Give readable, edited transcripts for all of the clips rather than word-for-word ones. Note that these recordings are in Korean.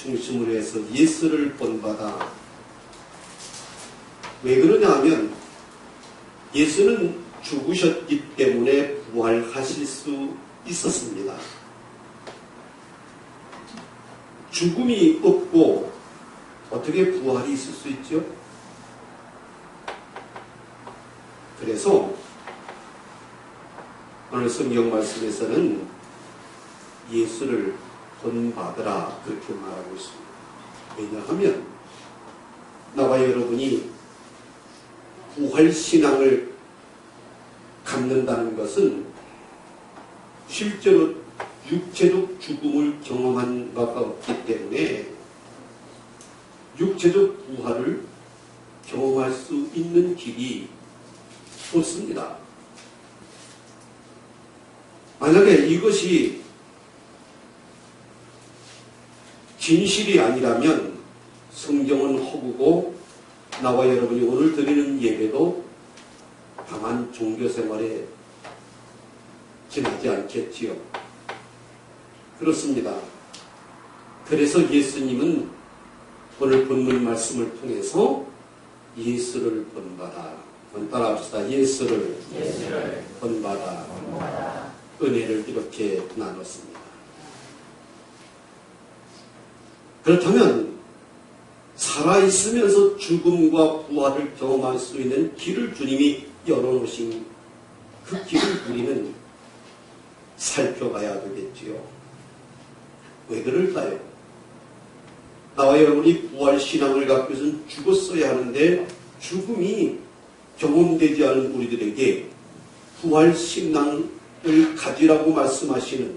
중심으로 해서 예수를 본받아. 왜 그러냐 하면 예수는 죽으셨기 때문에 부활하실 수 있었습니다. 죽음이 없고 어떻게 부활이 있을 수 있죠? 그래서 오늘 성경 말씀에서는 예수를 본받으라 그렇게 말하고 있습니다. 왜냐하면 나와 여러분이 부활신앙을 갖는다는 것은 실제로 육체적 죽음을 경험한 바가 없기 때문에 육체적 부활을 경험할 수 있는 길이 없습니다. 만약에 이것이 진실이 아니라면 성경은 허구고 나와 여러분이 오늘 드리는 예배도 다만 종교생활에 지나지 않겠지요. 그렇습니다. 그래서 예수님은 오늘 본문 말씀을 통해서 예수를 본받아. 따라합시다. 예수를 본받아. 은혜를 이렇게 나눴습니다. 그렇다면 살아있으면서 죽음과 부활을 경험할 수 있는 길을 주님이 열어놓으신 그 길을 우리는 살펴봐야 되겠지요. 왜 그럴까요? 나와 여러분이 부활신앙을 갖기 위해서는 죽었어야 하는데 죽음이 경험되지 않은 우리들에게 부활신앙을 가지라고 말씀하시는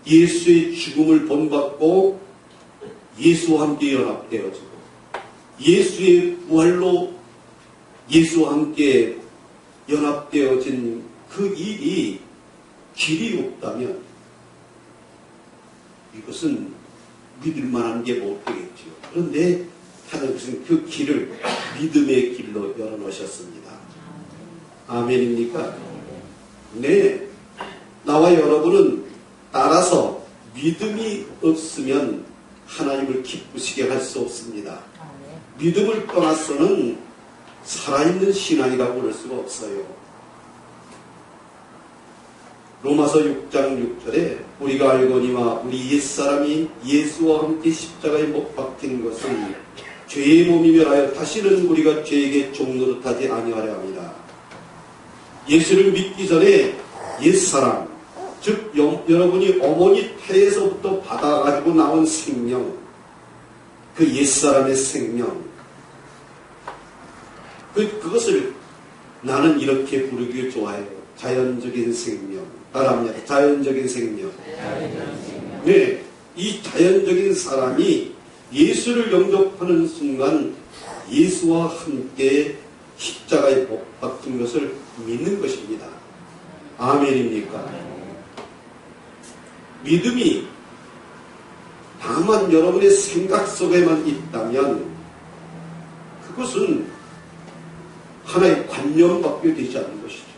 예수의 죽음을 본받고 예수와 함께 연합되어지고 예수의 부활로 예수와 함께 연합되어진 그 일이 길이 없다면 이것은 믿을 만한 게 못 되겠죠. 그런데 하나님께서는 그 길을 믿음의 길로 열어놓으셨습니다. 아멘입니까? 네. 나와 여러분은 따라서 믿음이 없으면 하나님을 기쁘시게 할 수 없습니다. 믿음을 떠나서는 살아있는 신앙이라고 할 수가 없어요. 로마서 6장 6절에 우리가 알거니와 우리 옛사람이 예수와 함께 십자가에 못 박힌 것은 죄의 몸이며 하여 다시는 우리가 죄에게 종노릇하지 아니하려 합니다. 예수를 믿기 전에 옛사람, 즉 여러분이 어머니 태에서부터 받아가지고 나온 생명, 그 옛사람의 생명, 그것을 나는 이렇게 부르기 좋아해요. 자연적인 생명. 따라합니다. 자연적인 생명. 네, 이 자연적인 사람이 예수를 영접하는 순간 예수와 함께 십자가에 못 박힌 것을 믿는 것입니다. 아멘입니까? 믿음이 다만 여러분의 생각 속에만 있다면 그것은 하나의 관념밖에 되지 않는 것이죠.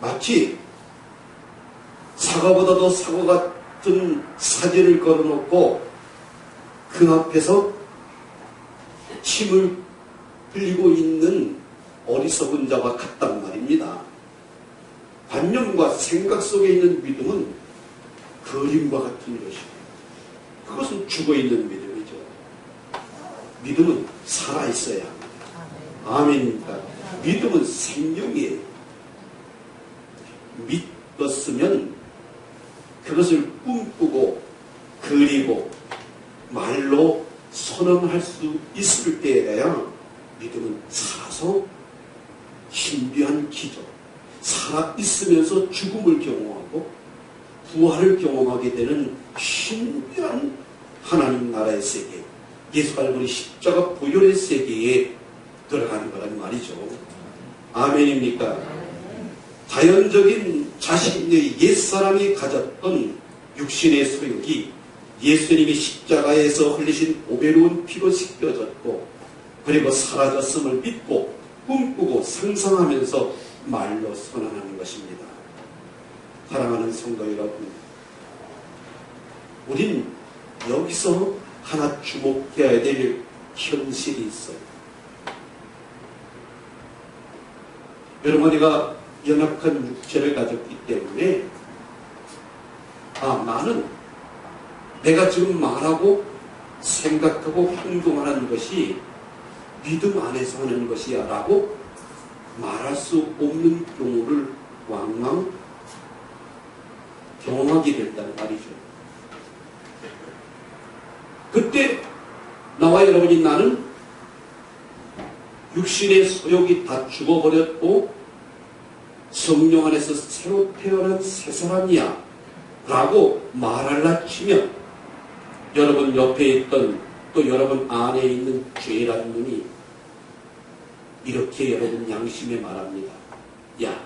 마치 사과보다도 사과 같은 사진을 걸어놓고 그 앞에서 침을 흘리고 있는 어리석은 자와 같단 말입니다. 관념과 생각 속에 있는 믿음은 그림과 같은 것이고 그것은 죽어있는 믿음이죠. 믿음은 살아있어야 합니다. 아멘입니다. 믿음은 생명이에요. 믿었으면 그것을 꿈꾸고 그리고 말로 선언할 수 있을 때에야 믿음은 살아서 신비한 기적, 살아있으면서 죽음을 경험하고 부활을 경험하게 되는 신비한 하나님 나라의 세계, 예수 할머니 십자가 보혈의 세계에 들어가는 거란 말이죠. 아멘입니까? 자연적인 자신의 옛사람이 가졌던 육신의 소욕이 예수님이 십자가에서 흘리신 오배로운 피로 씻겨졌고 그리고 사라졌음을 믿고 꿈꾸고 상상하면서 말로 선언하는 것입니다. 사랑하는 성도 여러분, 우린 여기서 하나 주목해야 될 현실이 있어요. 여러분, 우리가 연약한 육체를 가졌기 때문에 나는 내가 지금 말하고 생각하고 행동하는 것이 믿음 안에서 하는 것이야 라고 말할 수 없는 경우를 왕왕 경험하게 된다는 말이죠. 그때 나와 여러분이 나는 육신의 소욕이 다 죽어버렸고 성령 안에서 새로 태어난 새 사람이야 라고 말할라 치면 여러분 옆에 있던 또 여러분 안에 있는 죄라는 눈이 이렇게 여러분 양심에 말합니다. 야,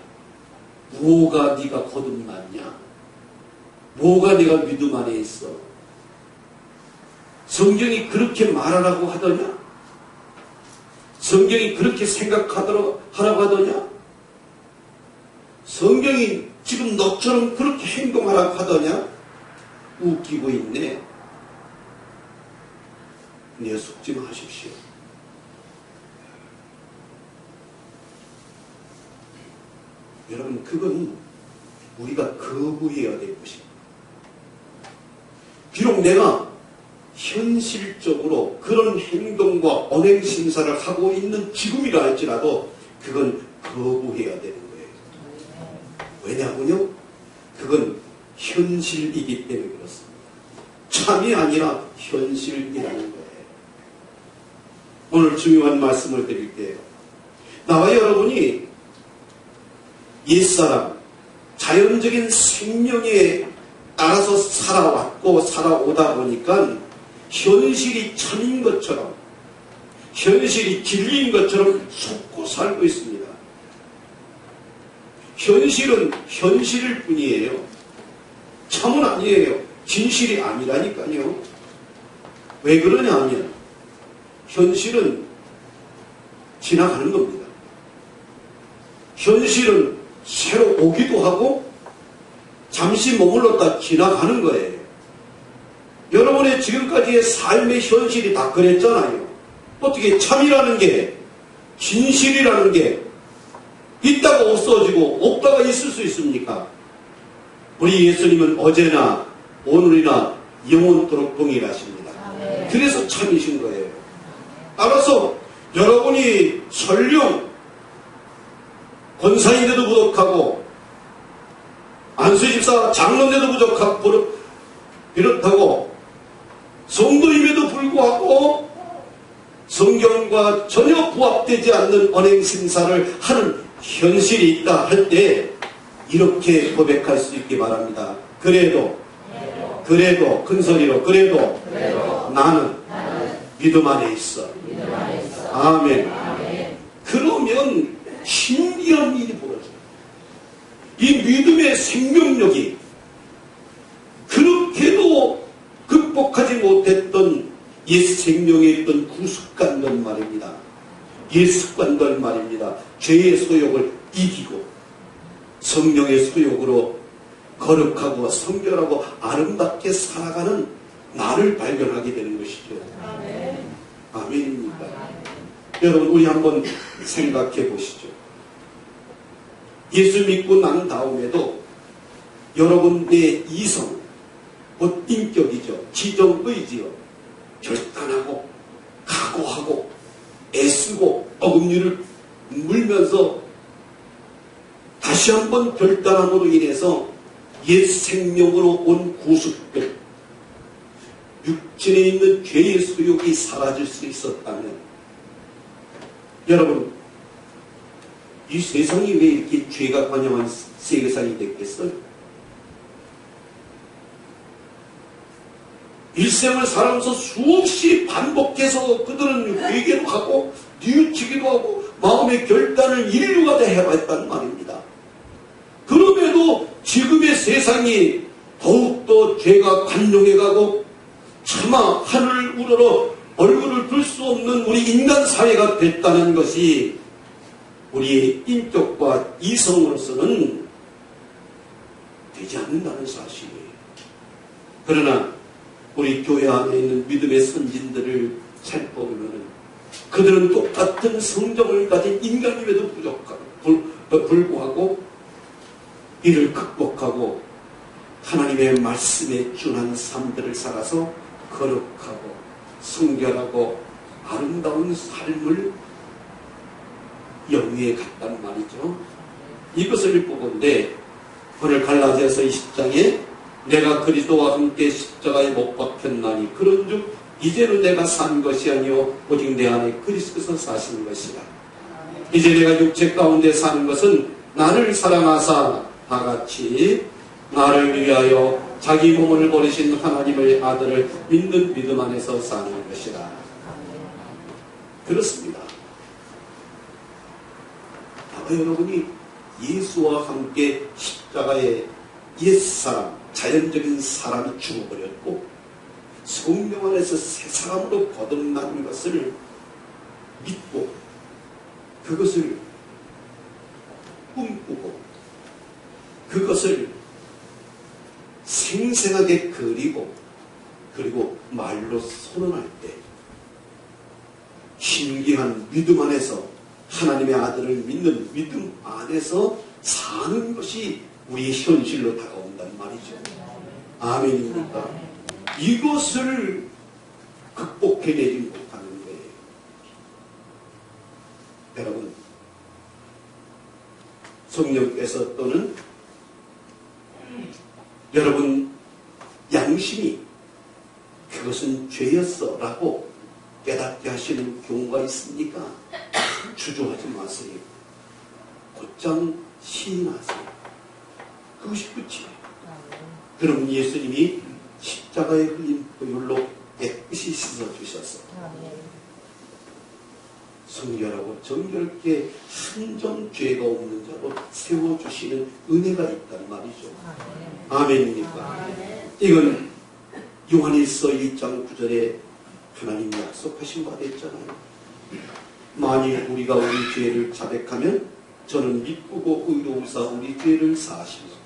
뭐가 네가 거듭났냐? 뭐가 네가 믿음 안에 있어? 성경이 그렇게 말하라고 하더냐? 성경이 그렇게 생각하라고 하더냐? 성경이 지금 너처럼 그렇게 행동하라고 하더냐? 웃기고 있네. 네, 속지 마십시오. 여러분, 그건 우리가 거부해야 될 것입니다. 비록 내가 현실적으로 그런 행동과 언행심사를 하고 있는 지금이라 할지라도 그건 거부해야 되는 거예요. 왜냐하면요, 그건 현실이기 때문에 그렇습니다. 참이 아니라 현실이라는 거예요. 오늘 중요한 말씀을 드릴게요. 나와 여러분이 옛사람, 자연적인 생명에 따라서 살아왔고 살아오다 보니까 현실이 참인 것처럼, 현실이 진리인 것처럼 속고 살고 있습니다. 현실은 현실일 뿐이에요. 참은 아니에요. 진실이 아니라니까요. 왜 그러냐 하면 현실은 지나가는 겁니다. 현실은 새로 오기도 하고 잠시 머물렀다 지나가는 거예요. 여러분의 지금까지의 삶의 현실이 다 그랬잖아요. 어떻게 참이라는 게, 진실이라는 게 있다가 없어지고 없다가 있을 수 있습니까? 우리 예수님은 어제나 오늘이나 영원토록 동일하십니다. 그래서 참이신 거예요. 따라서 여러분이 설령 권사인데도 부족하고 안수집사 장로인데도 비롯하고 성도임에도 불구하고 성경과 전혀 부합되지 않는 언행심사를 하는 현실이 있다 할 때 이렇게 고백할 수 있기 바랍니다. 그래도 큰 소리로 그래도 나는 믿음 안에 있어. 아멘. 그러면 신기한 일이 벌어져요. 이 믿음의 생명력이 그렇게도 극복하지 못했던 옛 생명에 있던 구습관들 말입니다. 옛 습관들 말입니다. 죄의 소욕을 이기고 성령의 소욕으로 거룩하고 성결하고 아름답게 살아가는 나를 발견하게 되는 것이죠. 아멘입니까? 여러분, 우리 한번 생각해 보시죠. 예수 믿고 난 다음에도 여러분의 이성, 곧 인격이죠. 지정의지요. 결단하고 각오하고 애쓰고 어금니를 물면서 다시 한번 결단함으로 인해서 옛 생명으로 온 구속들, 육신에 있는 죄의 소욕이 사라질 수 있었다면 여러분, 이 세상이 왜 이렇게 죄가 관영한 세상이 됐겠어요? 일생을 살아면서 수없이 반복해서 그들은 회개도 하고 뉘우치기도 하고 마음의 결단을 인류가 다 해봤단 말입니다. 그럼에도 지금의 세상이 더욱더 죄가 관용해가고 차마 하늘을 우러러 얼굴을 들 수 없는 우리 인간 사회가 됐다는 것이 우리의 인격과 이성으로서는 되지 않는다는 사실이에요. 그러나 교회 안에 있는 믿음의 선진들을 살펴보면 그들은 똑같은 성정을 가진 인간임에도 불구하고 이를 극복하고 하나님의 말씀에 준한 삶들을 살아서 거룩하고 성결하고 아름다운 삶을 영위해 갔단 말이죠. 이것을 보건대 오늘 갈라디아서 20장에 내가 그리스도와 함께 십자가에 못 박혔나니 그런즉 이제는 내가 산 것이 아니요 오직 내 안에 그리스도께서 사시는 것이라. 이제 내가 육체 가운데 사는 것은 나를 사랑하사 다같이 나를 위하여 자기 몸을 버리신 하나님의 아들을 믿는 믿음 안에서 사는 것이라. 그렇습니다. 아마 여러분이 예수와 함께 십자가에 옛사람, 자연적인 사람이 죽어버렸고 성령 안에서 새 사람으로 거듭난 것을 믿고 그것을 꿈꾸고 그것을 생생하게 그리고 그리고 말로 선언할 때 신기한 믿음 안에서 하나님의 아들을 믿는 믿음 안에서 사는 것이 우리의 현실로 다가온단 말이죠. 아멘입니까? 이것을 극복해내지 못하는 거예요. 여러분, 성령께서 또는 여러분 양심이 그것은 죄였어 라고 깨닫게 하시는 경우가 있습니까? 주저하지 마세요. 곧장 시인하세요. 그것이 끝이에요. 그러면 예수님이 십자가에 흘린 보혈로 깨끗이 씻어주셔서 성결하고 정결케 한 점 죄가 없는 자로 세워주시는 은혜가 있단 말이죠. 아멘입니까? 이건 요한일서 1장 9절에 하나님이 약속하신 바 됐잖아요. 만일 우리가 우리 죄를 자백하면 저는 미쁘고 의로우사 우리 죄를 사하시고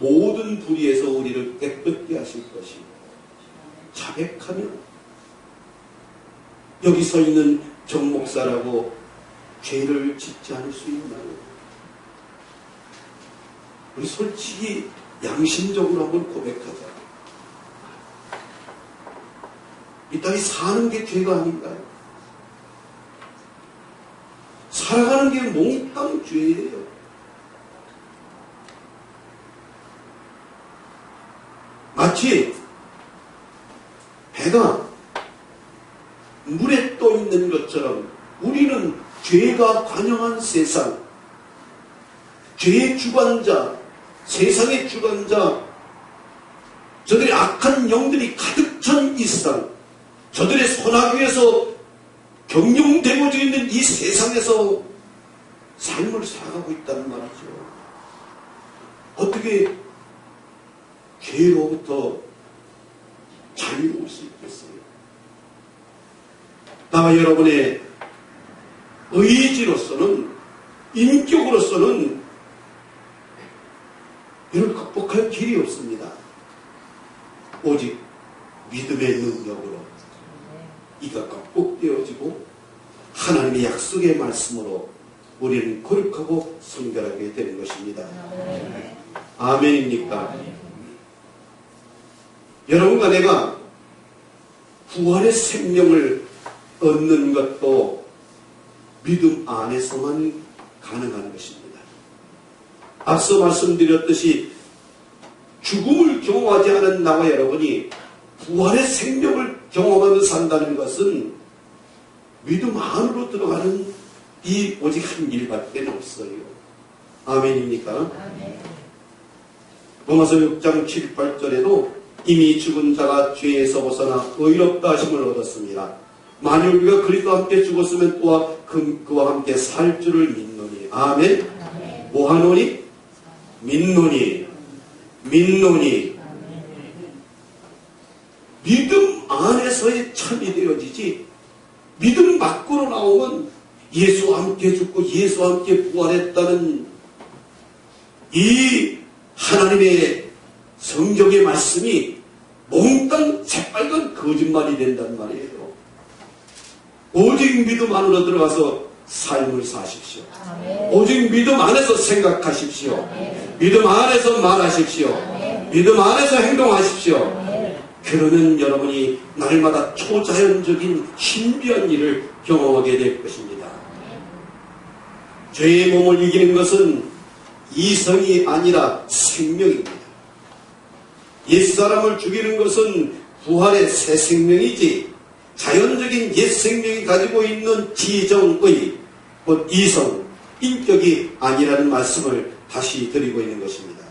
모든 불의에서 우리를 깨끗게 하실 것이고. 자백하면 여기 서 있는 정 목사라고 죄를 짓지 않을 수 있나요? 우리 솔직히 양심적으로 한번 고백하자. 이 땅에 사는 게 죄가 아닌가요? 살아가는 게 몽땅 죄예요. 마치 배가 물에 떠 있는 것처럼 우리는 죄가 관영한 세상, 죄의 주관자, 세상의 주관자, 저들의 악한 영들이 가득 찬 이 세상, 저들의 손아귀에서 경영되어져 있는 이 세상에서 삶을 살아가고 있다는 말이죠. 어떻게 죄로부터 자유로울 수 있겠어요? 나와 여러분의 의지로서는, 인격으로서는 이를 극복할 길이 없습니다. 오직 믿음의 능력으로 이가 극복되어지고 하나님의 약속의 말씀으로 우리는 거룩하고 성결하게 되는 것입니다. 아멘입니까? 여러분과 내가 부활의 생명을 얻는 것도 믿음 안에서만 가능한 것입니다. 앞서 말씀드렸듯이 죽음을 경험하지 않은 나와 여러분이 부활의 생명을 경험하며 산다는 것은 믿음 안으로 들어가는 이 오직 한 길밖에 없어요. 아멘입니까? 아멘. 로마서 6장 7, 8절에도 이미 죽은 자가 죄에서 벗어나 의롭다 하심을 얻었습니다. 만일 우리가 그리스도와 함께 죽었으면 또한 그와 함께 살 줄을 믿노니. 아멘. 아멘. 뭐하노니? 믿노니. 믿노니. 믿음 안에서의 참이 되어지지 믿음 밖으로 나오면 예수와 함께 죽고 예수와 함께 부활했다는 이 하나님의 성경의 말씀이 몽땅 빨간 거짓말이 된단 말이에요. 오직 믿음 안으로 들어가서 삶을 사십시오. 오직 믿음 안에서 생각하십시오. 믿음 안에서 말하십시오. 믿음 안에서 행동하십시오. 그러면 여러분이 날마다 초자연적인 신비한 일을 경험하게 될 것입니다. 죄의 몸을 이기는 것은 이성이 아니라 생명입니다. 옛사람을 죽이는 것은 부활의 새 생명이지 자연적인 옛 생명이 가지고 있는 지정의 곧 이성, 인격이 아니라는 말씀을 다시 드리고 있는 것입니다.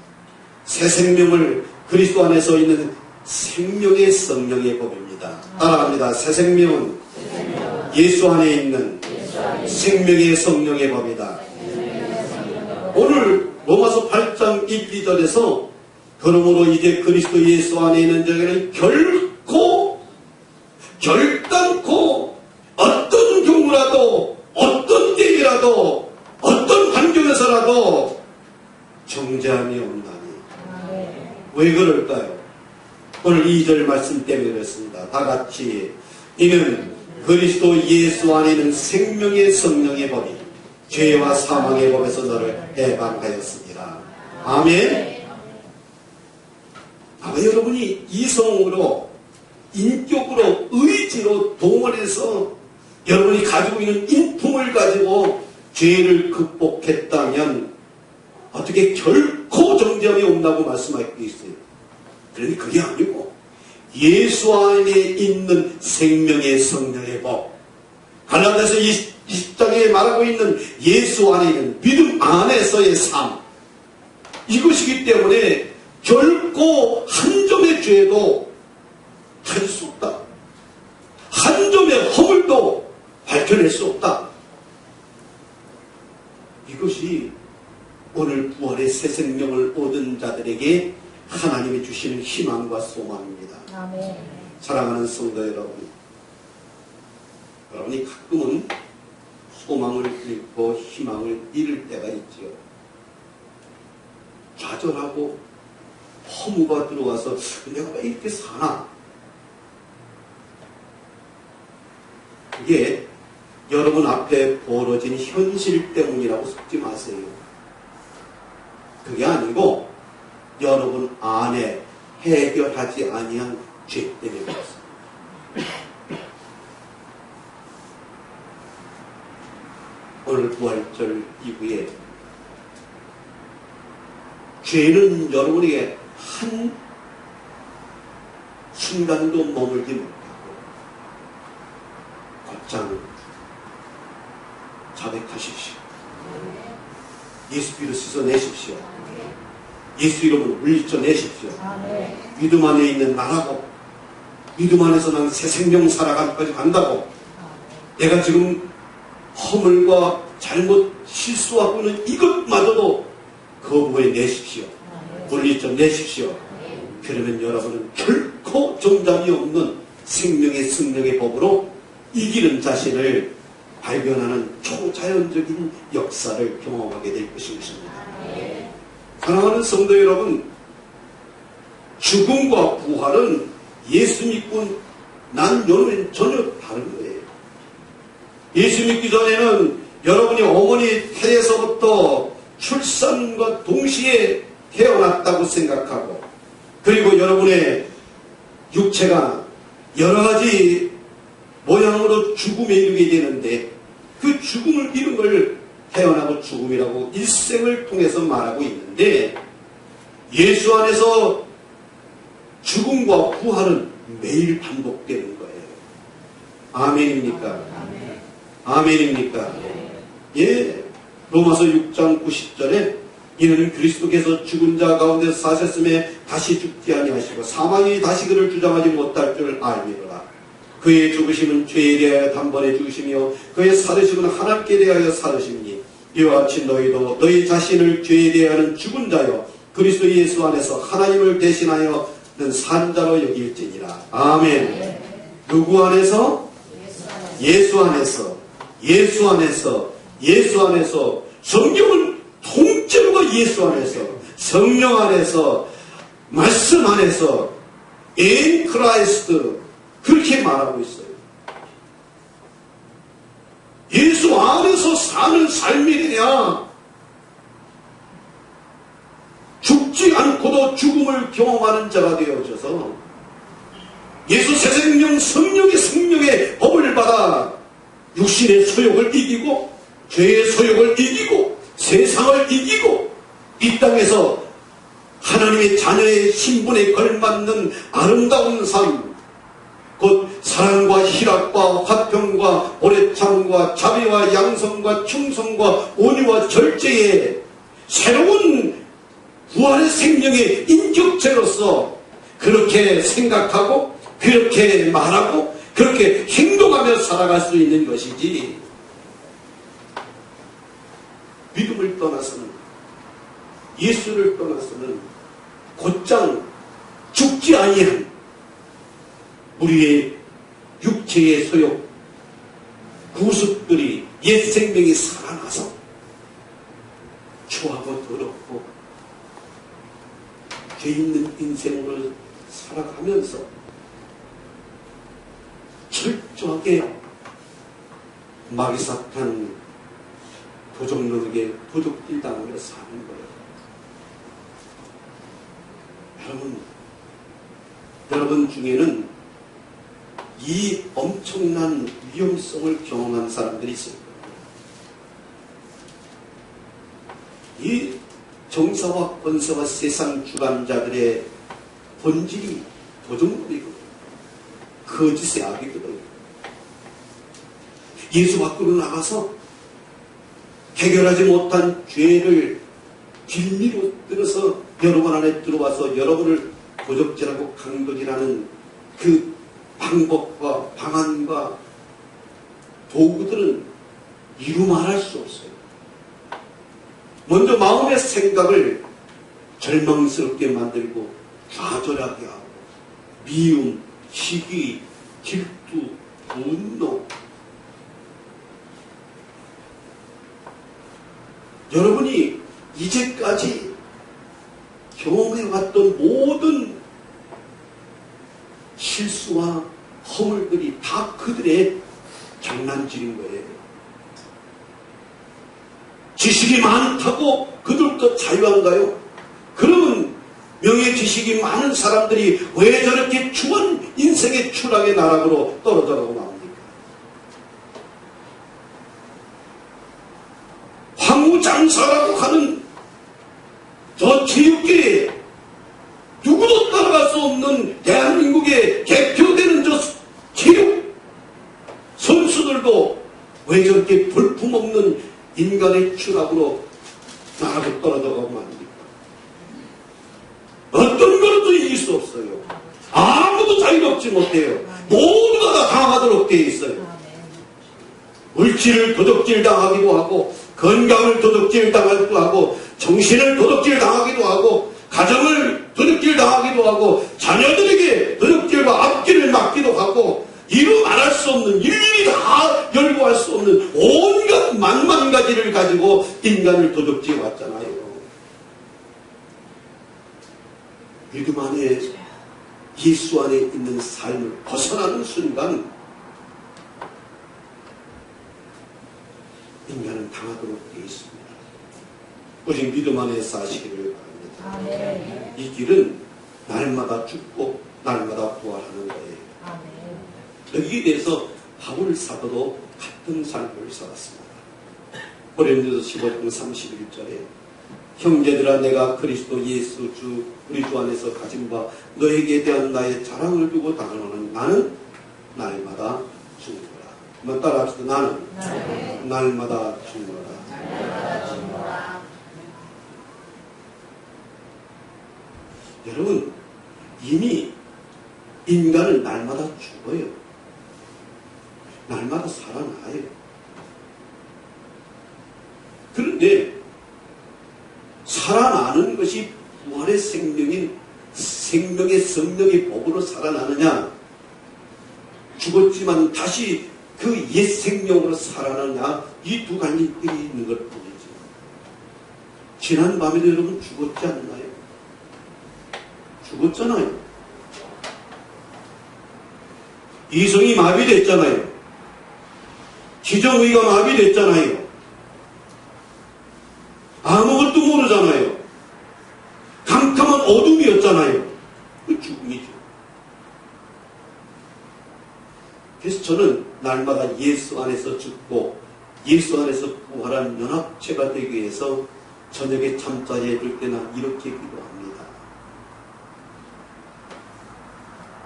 새 생명을 그리스도 안에서 있는 생명의 성령의 법입니다. 따라합니다. 새 생명은 예수 안에 있는 생명의 성령의 법이다. 오늘 로마서 8장 1, 2절에서 그러므로 이제 그리스도 예수 안에 있는 자에게는 결단코 어떤 경우라도 어떤 때이라도 어떤 환경에서라도 정죄함이 없나니. 왜 그럴까요? 오늘 2절 말씀 때문에 그렇습니다. 다 같이 이는 그리스도 예수 안에 있는 생명의 성령의 법이 죄와 사망의 법에서 너를 해방하였습니다. 아멘. 아마 여러분이 이성으로 인격으로 의지로 동원해서 여러분이 가지고 있는 인품을 가지고 죄를 극복했다면 어떻게 결코 정죄함이 없다고 말씀하고 있어요. 그런데 그게 아니고 예수 안에 있는 생명의 성령의 법, 갈라디아서 20장에 말하고 있는 예수 안에 있는 믿음 안에서의 삶, 이것이기 때문에 결코 한 점의 죄도 할 수 없다. 한 점의 허물도 밝혀낼 수 없다. 이것이 오늘 부활의 새 생명을 얻은 자들에게 하나님이 주시는 희망과 소망입니다. 아멘. 사랑하는 성도 여러분, 여러분이 가끔은 소망을 잃고 희망을 잃을 때가 있지요. 좌절하고 허무가 들어와서 내가 왜 이렇게 사나? 그게 여러분 앞에 벌어진 현실 때문이라고 속지 마세요. 그게 아니고 여러분 안에 해결하지 아니한 죄 때문에 그렇습니다. 오늘 부활절 이후에 죄는 여러분에게 한 순간도 머물지 못하고 곧장 자백하십시오. 예수 피로 씻어내십시오. 예수 이름으로 물리쳐내십시오. 믿음 안에 있는 나라고, 믿음 안에서 난 새 생명 살아가기까지 간다고, 내가 지금 허물과 잘못 실수하고 있는 이것마저도 거부해내십시오. 물리쳐내십시오. 그러면 여러분은 결코 정답이 없는 생명의 성령의 법으로 이기는 자신을 발견하는 초자연적인 역사를 경험하게 될 것입니다. 사랑하는 성도 여러분, 죽음과 부활은 예수 믿고 난 여러분 전혀 다른 거예요. 예수 믿기 전에는 여러분이 어머니 태에서부터 출산과 동시에 태어났다고 생각하고, 그리고 여러분의 육체가 여러 가지 모양으로 죽음에 이르게 되는데, 그 죽음을 이룬 걸 태어나고 죽음이라고 일생을 통해서 말하고 있는데, 예수 안에서 죽음과 부활은 매일 반복되는 거예요. 아멘입니까? 아멘입니까? 예. 로마서 6장 90절에 이는 그리스도께서 죽은 자 가운데 사셨음에 다시 죽지 아니하시고 사망이 다시 그를 주장하지 못할 줄 알미로라. 그의 죽으심은 죄에 대하여 단번에 죽으시며 그의 살으심은 하나님께 대하여 살으심이니 이와 같이 너희도 너희 자신을 죄에 대하여는 죽은 자요 그리스도 예수 안에서 하나님을 대신하여는 산 자로 여길지니라. 아멘. 누구 안에서? 예수 안에서. 예수 안에서. 예수 안에서. 성경은 통째로가 예수 안에서, 성령 안에서, 말씀 안에서, in Christ, 그렇게 말하고 있어요. 예수 안에서 사는 삶이냐, 죽지 않고도 죽음을 경험하는 자가 되어져서 예수 새 생명 성령의 생명의 법을 받아 육신의 소욕을 이기고 죄의 소욕을 이기고 세상을 이기고 이 땅에서 하나님의 자녀의 신분에 걸맞는 아름다운 삶, 곧 사랑과 희락과 화평과 오래참과 자비와 양성과 충성과 온유와 절제의 새로운 부활의 생명의 인격체로서 그렇게 생각하고 그렇게 말하고 그렇게 행동하며 살아갈 수 있는 것이지, 믿음을 떠나서는, 예수를 떠나서는 곧장 죽지 아니한 우리의 육체의 소욕, 구습들이 옛 생명이 살아나서 추하고 더럽고 죄 있는 인생을 살아가면서 철저하게 마귀사탄 도적놈에게 도적질 당하며 사는 거예요. 여러분 중에는 이 엄청난 위험성을 경험한 사람들이 있을 거예요. 이 정사와 권세와 세상 주관자들의 본질이 도적놈이거든요. 거짓의 악이거든요. 예수 밖으로 나가서 해결하지 못한 죄를 빌미로 들어서 여러분 안에 들어와서 여러분을 도적질하고 강도질하는 그 방법과 방안과 도구들은 이루 말할 수 없어요. 먼저 마음의 생각을 절망스럽게 만들고 좌절하게 하고 미움, 시기, 질투, 분노. 여러분이 이제까지 경험해왔던 모든 실수와 허물들이 다 그들의 장난질인 거예요. 지식이 많다고 그들도 자유한가요? 그러면 명예 지식이 많은 사람들이 왜 저렇게 추한 인생의 추락의 나락으로 떨어져가고 나옵니까? 황후장사라고 하는 저 체육계에 누구도 따라갈 수 없는 대한민국의 대표되는 저 체육 선수들도 왜 저렇게 볼품없는 인간의 추락으로 나락으로 떨어져가고 맙니까? 어떤 것도 이길 수 없어요. 아무도 자유롭지 못해요. 모두가 다 당하도록 되어 있어요. 물질을 도둑질 당하기도 하고, 건강을 도둑질 당하기도 하고, 정신을 도둑질 당하기도 하고, 가정을 도둑질 당하기도 하고, 자녀들에게 도둑질과 앞길을 막기도 하고, 이루 말할 수 없는, 일일이 다 열거할 수 없는 온갖 만만가지를 가지고 인간을 도둑질해 왔잖아요. 믿음 안에, 예수 안에 있는 삶을 벗어나는 순간 인간은 당하도록 되어 있습니다. 오직 믿음 안에 사시기를 바랍니다. 이 길은 날마다 죽고 날마다 부활하는 거예요. 여기에 대해서 바울 사도도 같은 삶을 살았습니다. 고린도서 15장 31절에 형제들아, 내가 그리스도 예수 주 우리 주 안에서 가진 바 너에게 대한 나의 자랑을 두고 당하노니 나는 날마다 죽노라. 한번 따라합시다. 나는 날마다 죽노라. 여러분, 이미 인간은 날마다 죽어요. 날마다 살아나요. 그런데 살아나는 것이 부활의 생명인 생명의 성령의 법으로 살아나느냐, 죽었지만 다시 그 옛 생명으로 살아나느냐, 이 두 갈림길이 있는 것 뿐이죠. 지난 밤에도 여러분 죽었지 않나요? 죽었잖아요. 이성이 마비됐잖아요. 지정의가 마비됐잖아요. 아무것도 모르잖아요. 캄캄한 어둠이었잖아요. 그 죽음이죠. 그래서 저는 날마다 예수 안에서 죽고 예수 안에서 부활한 연합체가 되기 위해서 저녁에 잠자리에 들 때나 이렇게 기도합니다.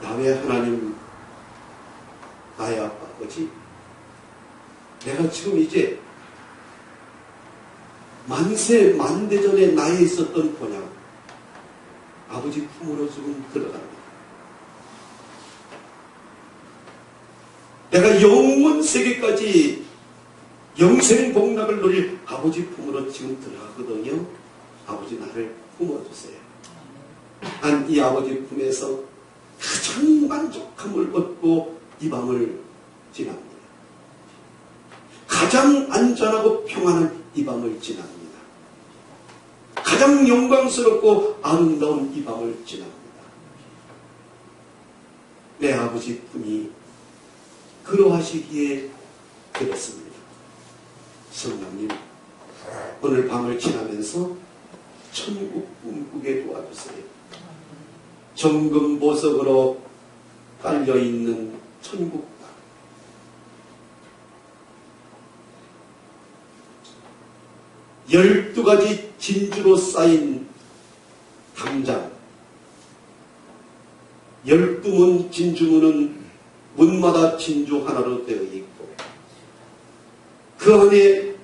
야훼 하나님, 나의 아버지, 내가 지금 이제 만세 만대전에 나에 있었던 본향 아버지 품으로 지금 들어갑니다. 내가 영원 세계까지 영생복락을 누릴 아버지 품으로 지금 들어가거든요. 아버지 나를 품어주세요. 난 이 아버지 품에서 가장 만족함을 얻고 이 밤을 지납니다. 가장 안전하고 평안한 이 밤을 지납니다. 가장 영광스럽고 아름다운 이 밤을 지납니다. 내 아버지 품이 그러하시기에 그렇습니다. 성령님, 오늘 밤을 지나면서 천국 꿈꾸게 도와주세요. 정금 보석으로 깔려있는 천국 땅, 12가지 진주로 쌓인 담장, 12문 진주문은 문마다 진주 하나로 되어 있고 그 안에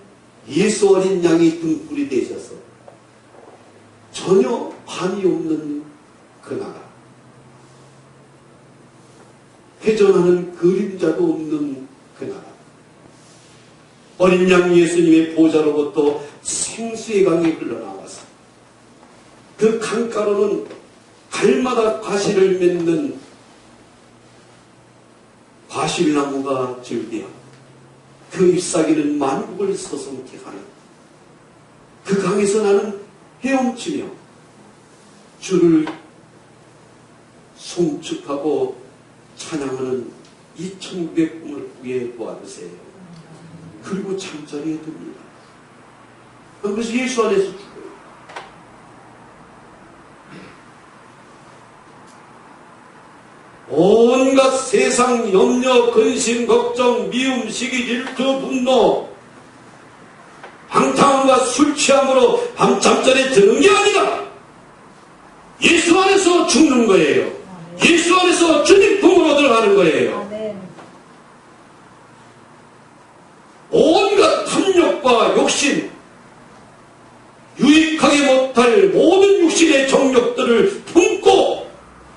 예수 어린 양이 등불이 되셔서 전혀 반이 없는 그 나라, 회전하는 그림자도 없는 그 나라, 어린 양 예수님의 보좌로부터 생수의 강이 흘러나와서 그 강가로는 달마다 과실을 맺는 과실나무가 즐비하고 그 잎사귀는 만국을 서성케 하는 그 강에서 나는 헤엄치며 주를 송축하고 찬양하는 이 천국의 꿈을 꾸게 도와주세요. 그리고 잠자리에 듭니다. 그래서 예수 안에서 죽어요. 온갖 세상 염려, 근심, 걱정, 미움, 시기, 질투, 분노, 방탕함과 술 취함으로 밤 잠자리에 드는 게 아니라 예수 안에서 죽는 거예요. 예수 안에서 주님 품으로 들어가는 거예요. 온갖 탐욕과 욕심, 유익하게 못할 모든 육신의 정욕들을 품고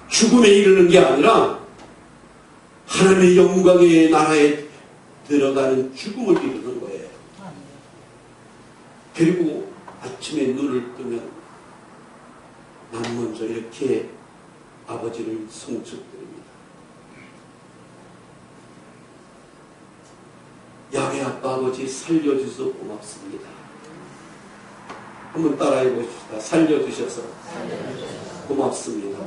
죽음에 이르는 게 아니라 하나님의 영광의 나라에 들어가는 죽음을 이루는 거예요. 그리고 아침에 눈을 뜨면 난 먼저 이렇게 아버지를 송축드립니다. 야훼 아빠 아버지 살려주셔서 고맙습니다. 한번 따라해 보십시다. 살려주셔서 고맙습니다.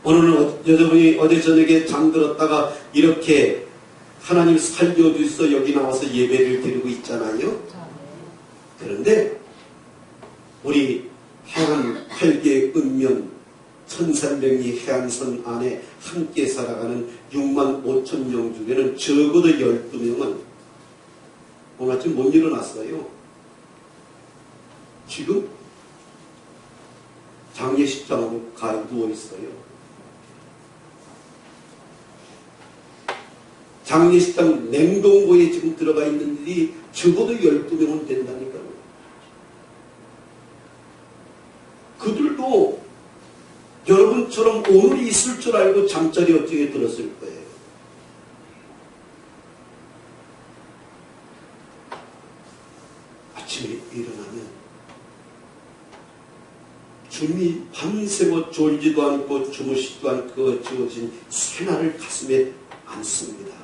오늘은 여러분이 어제 저녁에 잠들었다가 이렇게 하나님 살려주셔서 여기 나와서 예배를 드리고 있잖아요. 그런데 우리 해안 8개 읍면 1300리 해안선 안에 함께 살아가는 6만 5천 명 중에는 적어도 12명은 오늘 아침 못 일어났어요. 지금 장례식장으로 가 누워있어요. 장례식장 냉동고에 지금 들어가 있는 일이 적어도 12명은 된다니까요. 그들도 여러분처럼 오늘이 있을 줄 알고 잠자리 어떻게 들었을 거예요. 아침에 일어나면 주님이 밤새고 졸지도 않고 주무시지도 않고 지어진 새날을 가슴에 안습니다.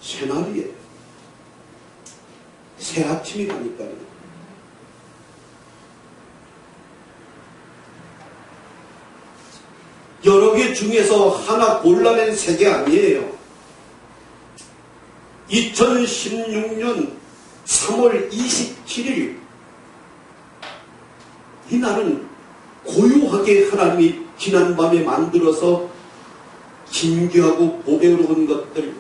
새날이에요. 새 아침이라니까요. 여러 개 중에서 하나 골라낸 세 개 아니에요. 2016년 3월 27일 이날은 고요하게 하나님이 지난밤에 만들어서 진귀하고 보배로운 것들,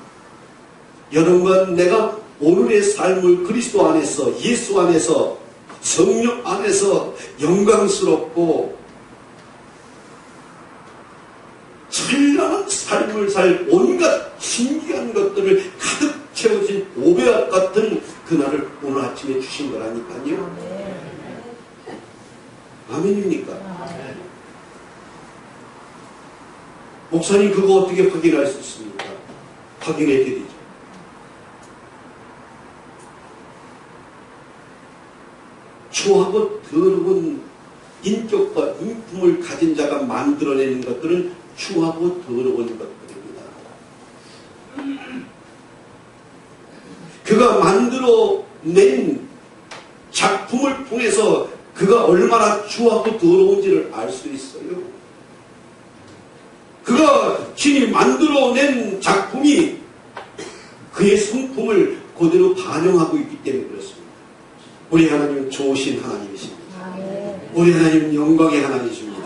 여러분과 내가 오늘의 삶을 그리스도 안에서, 예수 안에서, 성령 안에서 영광스럽고 찬란한 삶을 살 온갖 신기한 것들을 가득 채워진 보배와 같은 그날을 오늘 아침에 주신 거라니까요. 아멘입니까? 목사님 그거 어떻게 확인할 수 있습니까? 확인해 드리죠. 추하고 더러운 인격과 인품을 가진 자가 만들어내는 것들은 추하고 더러운 것들입니다. 그가 만들어낸 작품을 통해서 그가 얼마나 추하고 더러운지를 알 수 있어요. 그가 신이 만들어낸 작품이 그의 성품을 그대로 반영하고 있기 때문에 그렇습니다. 우리 하나님은 좋으신 하나님이십니다. 우리 하나님은 영광의 하나님이십니다.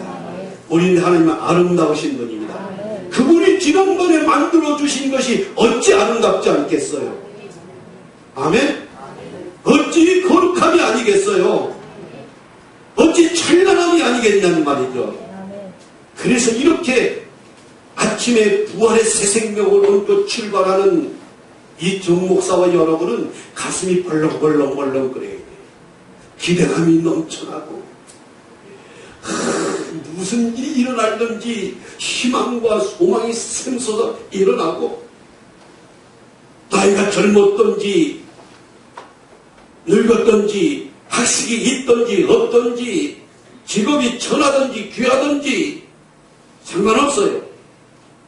우리 하나님은 아름다우신 분입니다. 그분이 지난번에 만들어주신 것이 어찌 아름답지 않겠어요? 아멘? 어찌 거룩함이 아니겠어요? 어찌 찬란함이 아니겠냐는 말이죠. 그래서 이렇게 아침에 부활의 새 생명을 얹고 출발하는 이 정목사와 여러분은 가슴이 벌렁벌렁벌렁거려요. 기대감이 넘쳐나고 무슨 일이 일어날는지 희망과 소망이 샘솟아 일어나고, 나이가 젊었던지 늙었던지 학식이 있던지 없던지 직업이 천하든지 귀하든지 상관없어요.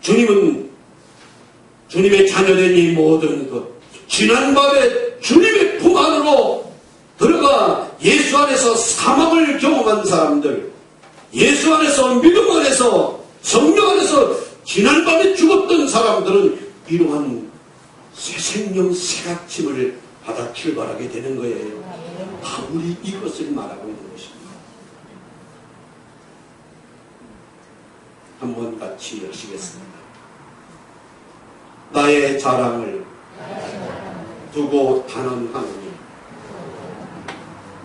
주님은 주님의 자녀된 이 모든 것, 지난밤에 주님의 품 안으로 들어가 예수 안에서 사망을 경험한 사람들, 예수 안에서 믿음 안에서 성령 안에서 지난밤에 죽었던 사람들은 이러한 새 생명 새 아침을 받아 출발하게 되는 거예요. 바울이 이것을 말하고 있는 것입니다. 한번 같이 하시겠습니다. 나의 자랑을 두고 단언하노니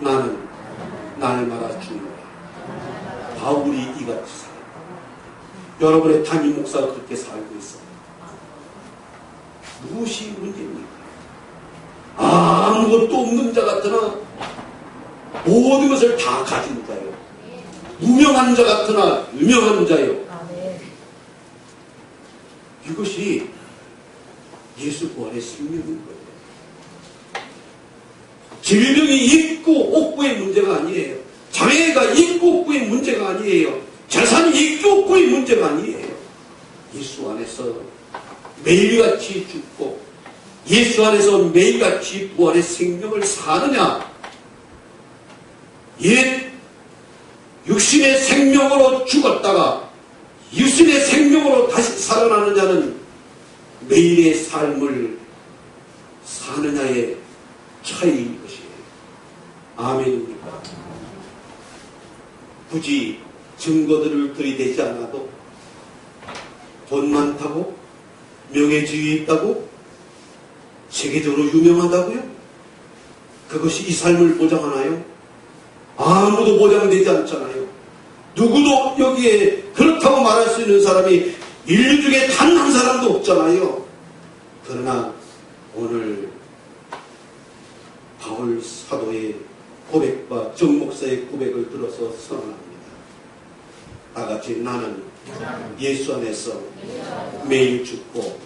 나는 날마다 죽노라. 바울이 이같이 살아요. 여러분의 담임 목사가 그렇게 살고 있어요. 무엇이 문제입니까? 아무것도 없는 자 같으나 모든 것을 다 가진 자요. 무명한 자 같으나 유명한 자요. 이것이 예수 부활의 생명인 거예요. 질병이 있고 없고의 문제가 아니에요. 장애가 있고 없고의 문제가 아니에요. 재산이 있고 없고의 문제가 아니에요. 예수 안에서 매일같이 죽고 예수 안에서 매일같이 부활의 생명을 사느냐, 옛 육신의 생명으로 죽었다가 육신의 생명으로 다시 살아나느냐는 매일의 삶을 사느냐의 차이인 것이에요. 아멘입니까? 굳이 증거들을 들이대지 않아도 돈 많다고, 명예지위 있다고, 세계적으로 유명하다고요? 그것이 이 삶을 보장하나요? 아무도 보장되지 않잖아요. 누구도 여기에 그렇다고 말할 수 있는 사람이 인류 중에 단 한 사람도 없잖아요. 그러나 오늘 바울 사도의 고백과 정 목사의 고백을 들어서 선언합니다. 다 같이 나는 예수 안에서 매일 죽고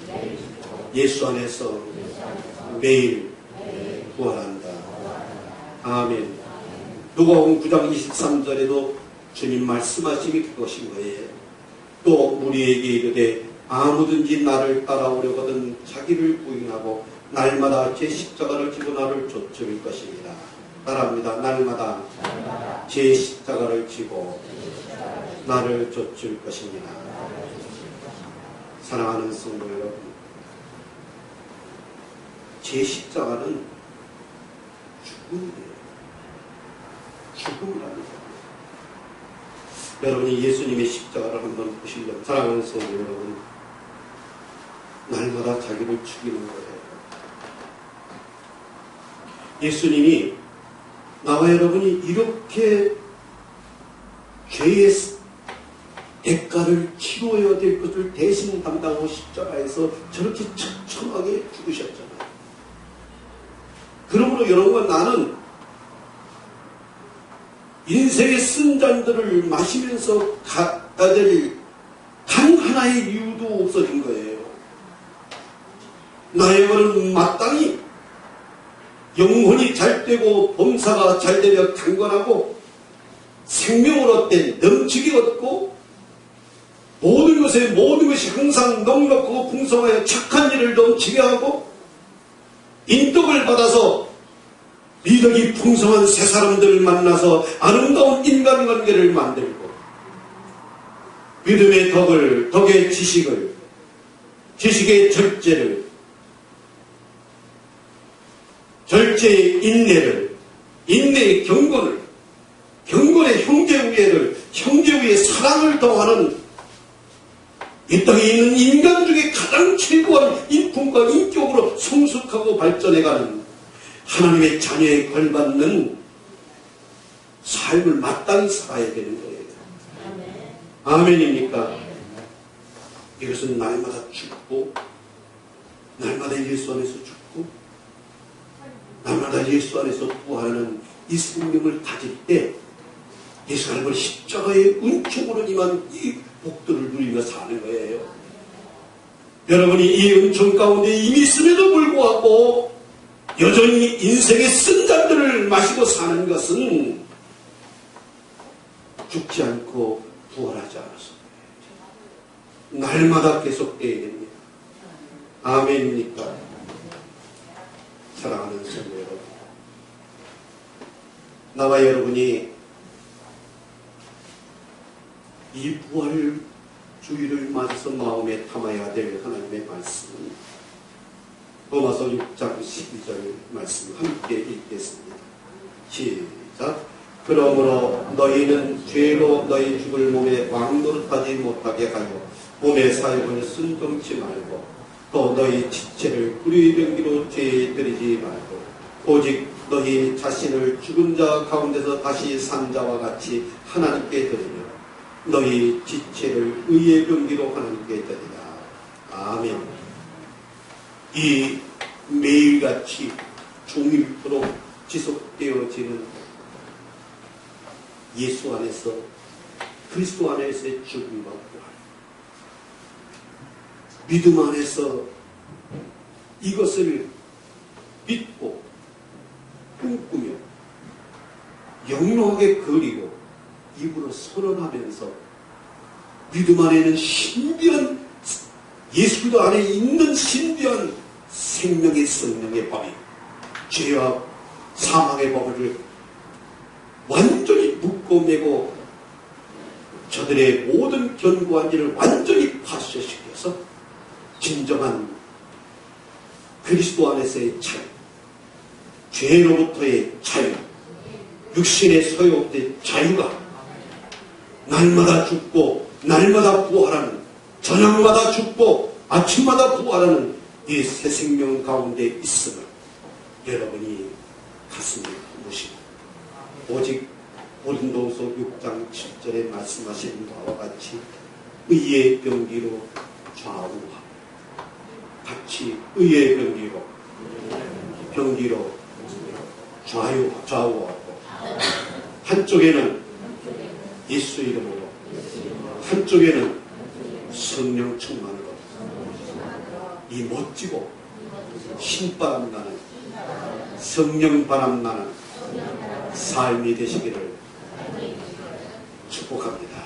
예수 안에서 매일 부활한다. 아멘. 누가복음 9장 23절에도 주님 말씀하심이 그것인 거예요. 또 우리에게 이르되 아무든지 나를 따라오려거든 자기를 부인하고 날마다 제 십자가를 지고 나를 쫓을 것입니다. 따라합니다. 날마다 제 십자가를 지고 나를 쫓을 것입니다. 사랑하는 성도 여러분, 제 십자가는 죽음이에요. 죽음이랍니다. 여러분이 예수님의 십자가를 한번 보시려면, 사랑하는 성도 여러분, 날마다 자기를 죽이는 거예요. 예수님이 나와 여러분이 이렇게 죄의 대가를 치러야 될 것을 대신 담당하고 십자가에서 저렇게 처참하게 죽으셨잖아요. 그러므로 여러분과 나는 인생의 쓴잔들을 마시면서 가야 될 단 하나의 이유도 없어진 거예요. 나의 벌은 마땅히 영혼이 잘되고 범사가 잘되며 강건하고 생명을 얻되 넘치게 얻고 모든 것이 항상 넉넉하고 풍성하여 착한 일을 넘치게 하고 인덕을 받아서 미덕이 풍성한 새 사람들을 만나서 아름다운 인간관계를 만들고 믿음의 덕의 지식을, 지식의 절제를, 절제의 인내를, 인내의 경건을, 경건의 형제우애를, 형제우애의 사랑을 더하는 이 땅에 있는 인간 중에 가장 최고한 인품과 인격으로 성숙하고 발전해가는 하나님의 자녀에 걸맞는 삶을 마땅히 살아야 되는 거예요. 아멘입니까? 이것은 날마다 죽고, 날마다 예수 안에서 죽고, 날마다 예수 안에서 부활하는 이 생명을 가질 때 예수 하나님의 십자가의 은총으로 임한 이 복들을 누리며 사는 거예요. 여러분이 이 은총 가운데 이미 있음에도 불구하고 여전히 인생의 쓴잔들을 마시고 사는 것은 죽지 않고 부활하지 않아서 날마다 계속되어야 됩니다. 아멘입니까? 사랑하는 성도 여러분, 나와 여러분이 이 부활주의를 맞아서 마음에 담아야 될 하나님의 말씀은 로마서 6장 12절 말씀 함께 읽겠습니다. 시작. 그러므로 너희는 죄로 너희 죽을 몸에 왕노릇하지 못하게 하여 몸의 사욕을 순종치 말고 또 너희 지체를 불의의 병기로 죄에 들이지 말고 오직 너희 자신을 죽은 자 가운데서 다시 산 자와 같이 하나님께 드리며 너희 지체를 의의 병기로 하나님께 드리라. 아멘. 이 매일같이 종일토록 지속되어지는 예수 안에서, 그리스도 안에서의 죽음과 부활, 믿음 안에서 이것을 믿고 꿈꾸며 영롱하게 그리고 입으로 선언하면서 믿음 안에는 신비한, 예수 안에 있는 신비한 생명의 성령의 법이, 죄와 사망의 법을 완전히 묶어매고 저들의 모든 견고한 일을 완전히 파쇄시켜서 진정한 그리스도 안에서의 자유, 죄로부터의 자유, 육신의 소욕의 자유가 날마다 죽고 날마다 부활하는, 저녁마다 죽고 아침마다 부활하는 이 새 생명 가운데 있음을 여러분이 가슴에 품으시고 오직 고린도후서 6장 7절에 말씀하신 바와 같이 의의 병기로 좌우하고, 같이 의의 병기로 좌우하고, 한쪽에는 예수 이름으로, 한쪽에는 성령 충만으로 이 멋지고 신바람 나는, 성령 바람 나는 삶이 되시기를 축복합니다.